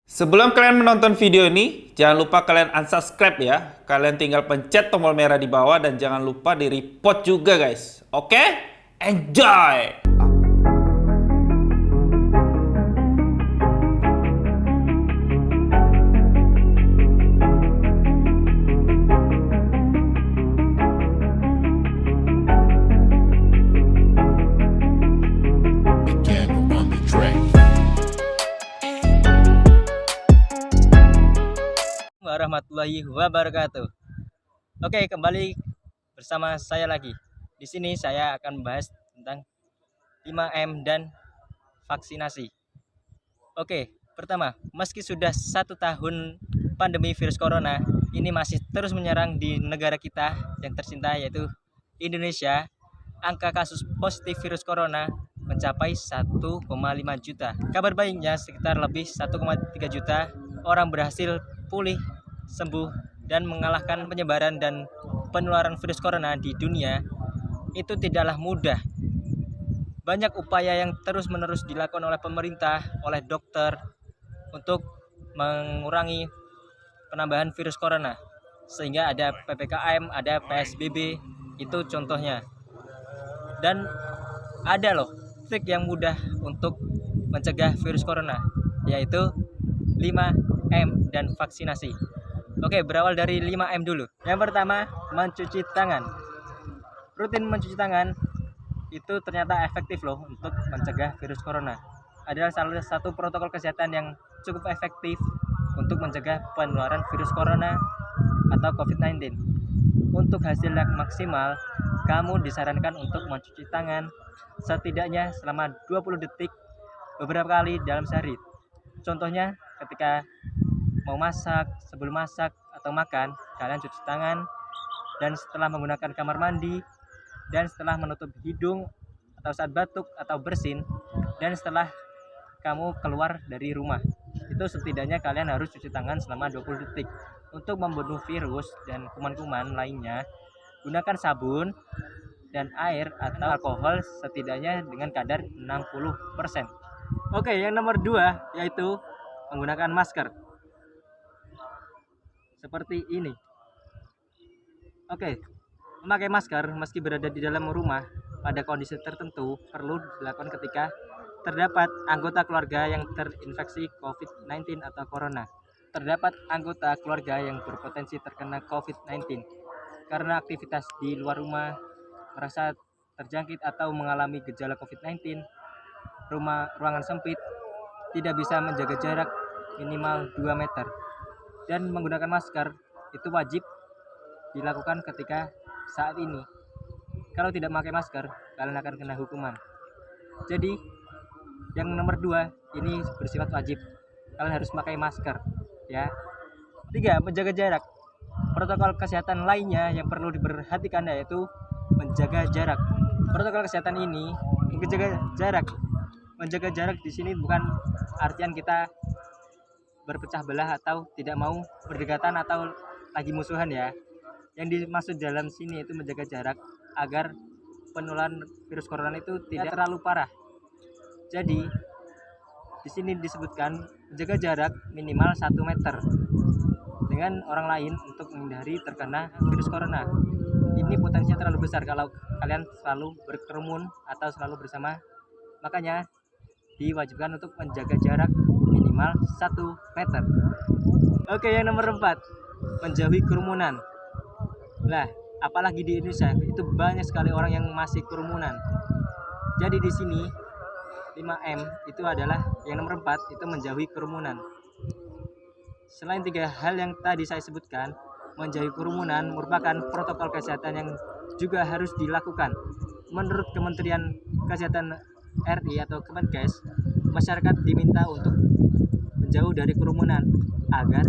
Sebelum kalian menonton video ini, jangan lupa kalian unsubscribe ya. Kalian tinggal pencet tombol merah di bawah dan jangan lupa di report juga guys. Oke? Enjoy! Warahmatullahi wabarakatuh. Oke, kembali bersama saya lagi. Di sini saya akan membahas tentang 5M dan vaksinasi. Oke, pertama, meski sudah 1 tahun pandemi virus corona, ini masih terus menyerang di negara kita yang tercinta yaitu Indonesia. Angka kasus positif virus corona mencapai 1,5 juta. Kabar baiknya sekitar lebih 1,3 juta orang berhasil pulih, sembuh, dan mengalahkan penyebaran dan penularan virus corona di dunia. Itu tidaklah mudah. Banyak upaya yang terus-menerus dilakukan oleh pemerintah, oleh dokter untuk mengurangi penambahan virus corona. Sehingga ada PPKM, ada PSBB, itu contohnya. Dan ada loh trik yang mudah untuk mencegah virus corona, yaitu 5M dan vaksinasi. Oke, berawal dari 5M dulu. Yang pertama, mencuci tangan. Rutin mencuci tangan itu ternyata efektif loh untuk mencegah virus corona. Adalah salah satu protokol kesehatan yang cukup efektif untuk mencegah penularan virus corona atau COVID-19. Untuk hasil yang maksimal, kamu disarankan untuk mencuci tangan setidaknya selama 20 detik beberapa kali dalam sehari. Contohnya ketika mau masak, sebelum masak atau makan, kalian cuci tangan, dan setelah menggunakan kamar mandi, dan setelah menutup hidung atau saat batuk atau bersin, dan setelah kamu keluar dari rumah. Itu setidaknya kalian harus cuci tangan selama 20 detik. Untuk membunuh virus dan kuman-kuman lainnya, gunakan sabun dan air atau alkohol setidaknya dengan kadar 60%. Oke, yang nomor 2 yaitu menggunakan masker. Seperti ini. Oke, memakai masker meski berada di dalam rumah pada kondisi tertentu perlu dilakukan ketika terdapat anggota keluarga yang terinfeksi COVID-19 atau corona. Terdapat anggota keluarga yang berpotensi terkena COVID-19 karena aktivitas di luar rumah, merasa terjangkit atau mengalami gejala COVID-19, ruangan sempit, tidak bisa menjaga jarak minimal 2 meter. Dan menggunakan masker itu wajib dilakukan ketika saat ini. Kalau tidak memakai masker, kalian akan kena hukuman. Jadi, yang nomor 2 ini bersifat wajib. Kalian harus memakai masker, ya. 3, menjaga jarak. Protokol kesehatan lainnya yang perlu diperhatikan yaitu menjaga jarak. Protokol kesehatan ini menjaga jarak. Menjaga jarak di sini bukan artian kita berpecah belah atau tidak mau berdekatan atau lagi musuhan ya. Yang dimaksud dalam sini itu menjaga jarak agar penularan virus corona itu tidak terlalu parah. Jadi di sini disebutkan menjaga jarak minimal 1 meter dengan orang lain untuk menghindari terkena virus corona. Ini potensinya terlalu besar kalau kalian selalu berkerumun atau selalu bersama. Makanya diwajibkan untuk menjaga jarak minimal 1 meter. Oke, yang nomor 4, menjauhi kerumunan. Lah, apalagi di Indonesia itu banyak sekali orang yang masih kerumunan. Jadi di sini 5M itu adalah yang nomor 4 itu menjauhi kerumunan. Selain 3 hal yang tadi saya sebutkan, menjauhi kerumunan merupakan protokol kesehatan yang juga harus dilakukan. Menurut Kementerian Kesehatan RI atau Kemenkes, masyarakat diminta untuk menjauh dari kerumunan agar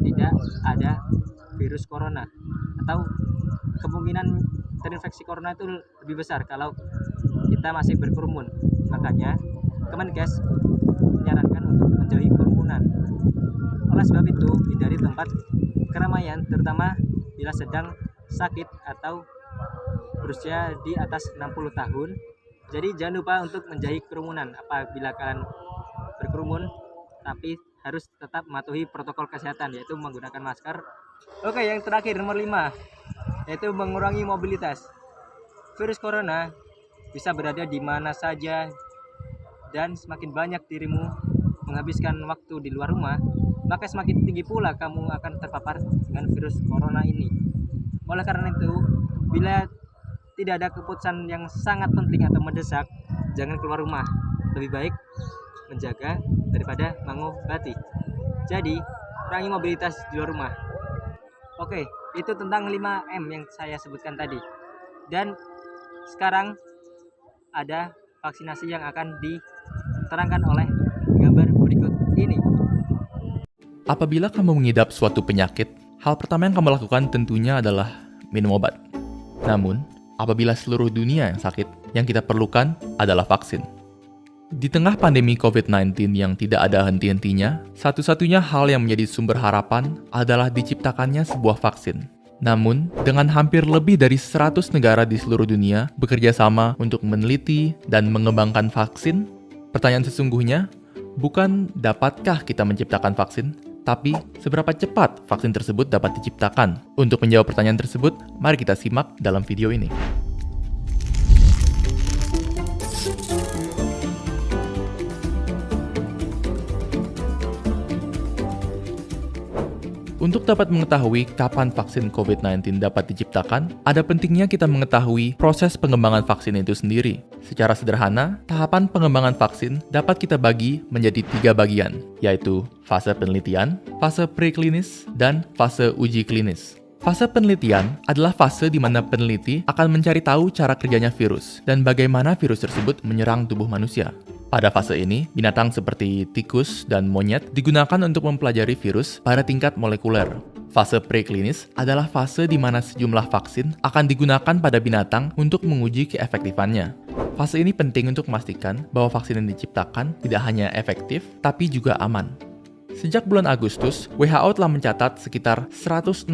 tidak ada virus corona atau kemungkinan terinfeksi corona itu lebih besar kalau kita masih berkerumun. Makanya Kemenkes menyarankan untuk menjauhi kerumunan. Oleh sebab itu, hindari tempat keramaian terutama bila sedang sakit atau berusia di atas 60 tahun. Jadi jangan lupa untuk menjauhi kerumunan apabila kalian berkerumun, tapi harus tetap mematuhi protokol kesehatan, yaitu menggunakan masker. Oke, yang terakhir nomor 5, yaitu mengurangi mobilitas. Virus corona bisa berada di mana saja, dan semakin banyak dirimu menghabiskan waktu di luar rumah, maka semakin tinggi pula kamu akan terpapar dengan virus corona ini. Oleh karena itu, bila tidak ada keputusan yang sangat penting atau mendesak, jangan keluar rumah. Lebih baik menjaga daripada mengobati. Jadi, kurangi mobilitas di luar rumah. Oke, itu tentang 5M yang saya sebutkan tadi. Dan sekarang ada vaksinasi yang akan diterangkan oleh gambar berikut ini. Apabila kamu mengidap suatu penyakit, hal pertama yang kamu lakukan tentunya adalah minum obat. Namun, apabila seluruh dunia yang sakit, yang kita perlukan adalah vaksin. Di tengah pandemi COVID-19 yang tidak ada henti-hentinya, satu-satunya hal yang menjadi sumber harapan adalah diciptakannya sebuah vaksin. Namun, dengan hampir lebih dari 100 negara di seluruh dunia bekerja sama untuk meneliti dan mengembangkan vaksin, pertanyaan sesungguhnya bukan dapatkah kita menciptakan vaksin, tapi seberapa cepat vaksin tersebut dapat diciptakan. Untuk menjawab pertanyaan tersebut, mari kita simak dalam video ini. Untuk dapat mengetahui kapan vaksin COVID-19 dapat diciptakan, ada pentingnya kita mengetahui proses pengembangan vaksin itu sendiri. Secara sederhana, tahapan pengembangan vaksin dapat kita bagi menjadi 3 bagian, yaitu fase penelitian, fase preklinis, dan fase uji klinis. Fase penelitian adalah fase di mana peneliti akan mencari tahu cara kerjanya virus dan bagaimana virus tersebut menyerang tubuh manusia. Pada fase ini, binatang seperti tikus dan monyet digunakan untuk mempelajari virus pada tingkat molekuler. Fase preklinis adalah fase di mana sejumlah vaksin akan digunakan pada binatang untuk menguji keefektifannya. Fase ini penting untuk memastikan bahwa vaksin yang diciptakan tidak hanya efektif, tapi juga aman. Sejak bulan Agustus, WHO telah mencatat sekitar 165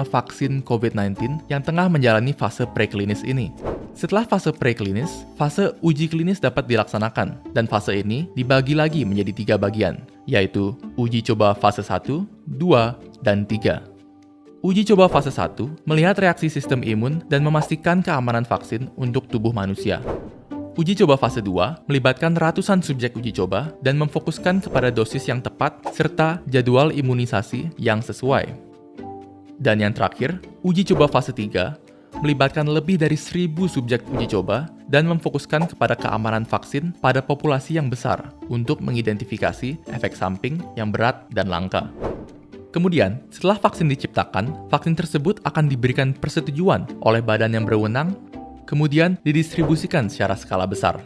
vaksin COVID-19 yang tengah menjalani fase preklinis ini. Setelah fase preklinis, fase uji klinis dapat dilaksanakan, dan fase ini dibagi lagi menjadi 3 bagian, yaitu uji coba fase 1, 2, dan 3. Uji coba fase 1 melihat reaksi sistem imun dan memastikan keamanan vaksin untuk tubuh manusia. Uji coba fase 2 melibatkan ratusan subjek uji coba dan memfokuskan kepada dosis yang tepat serta jadwal imunisasi yang sesuai. Dan yang terakhir, uji coba fase 3 melibatkan lebih dari 1.000 subjek uji coba dan memfokuskan kepada keamanan vaksin pada populasi yang besar untuk mengidentifikasi efek samping yang berat dan langka. Kemudian, setelah vaksin diciptakan, vaksin tersebut akan diberikan persetujuan oleh badan yang berwenang, kemudian didistribusikan secara skala besar.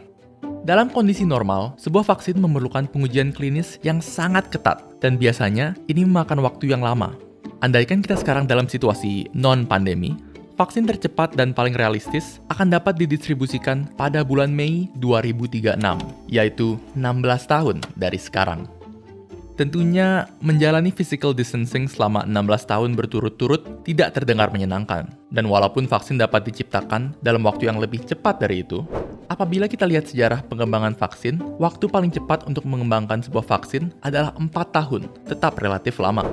Dalam kondisi normal, sebuah vaksin memerlukan pengujian klinis yang sangat ketat, dan biasanya ini memakan waktu yang lama. Andaikan kita sekarang dalam situasi non-pandemi, vaksin tercepat dan paling realistis akan dapat didistribusikan pada bulan Mei 2036, yaitu 16 tahun dari sekarang. Tentunya, menjalani physical distancing selama 16 tahun berturut-turut tidak terdengar menyenangkan. Dan walaupun vaksin dapat diciptakan dalam waktu yang lebih cepat dari itu, apabila kita lihat sejarah pengembangan vaksin, waktu paling cepat untuk mengembangkan sebuah vaksin adalah 4 tahun, tetap relatif lama.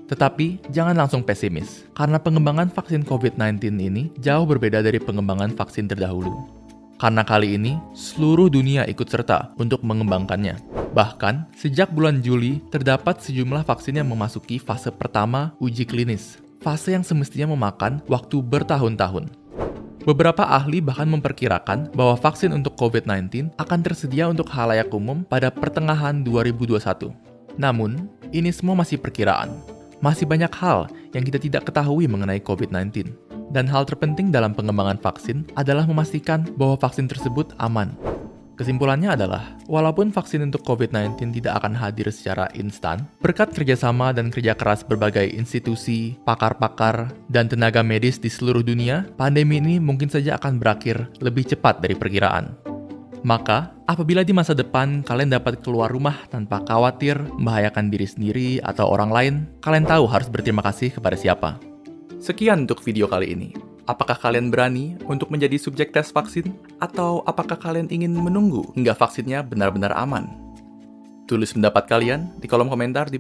Tetapi, jangan langsung pesimis, karena pengembangan vaksin COVID-19 ini jauh berbeda dari pengembangan vaksin terdahulu. Karena kali ini, seluruh dunia ikut serta untuk mengembangkannya. Bahkan, sejak bulan Juli, terdapat sejumlah vaksin yang memasuki fase pertama uji klinis, fase yang semestinya memakan waktu bertahun-tahun. Beberapa ahli bahkan memperkirakan bahwa vaksin untuk COVID-19 akan tersedia untuk khalayak umum pada pertengahan 2021. Namun, ini semua masih perkiraan. Masih banyak hal yang kita tidak ketahui mengenai COVID-19. Dan hal terpenting dalam pengembangan vaksin adalah memastikan bahwa vaksin tersebut aman. Kesimpulannya adalah, walaupun vaksin untuk COVID-19 tidak akan hadir secara instan, berkat kerjasama dan kerja keras berbagai institusi, pakar-pakar, dan tenaga medis di seluruh dunia, pandemi ini mungkin saja akan berakhir lebih cepat dari perkiraan. Maka, apabila di masa depan kalian dapat keluar rumah tanpa khawatir, membahayakan diri sendiri atau orang lain, kalian tahu harus berterima kasih kepada siapa. Sekian untuk video kali ini. Apakah kalian berani untuk menjadi subjek tes vaksin? Atau apakah kalian ingin menunggu hingga vaksinnya benar-benar aman? Tulis pendapat kalian di kolom komentar di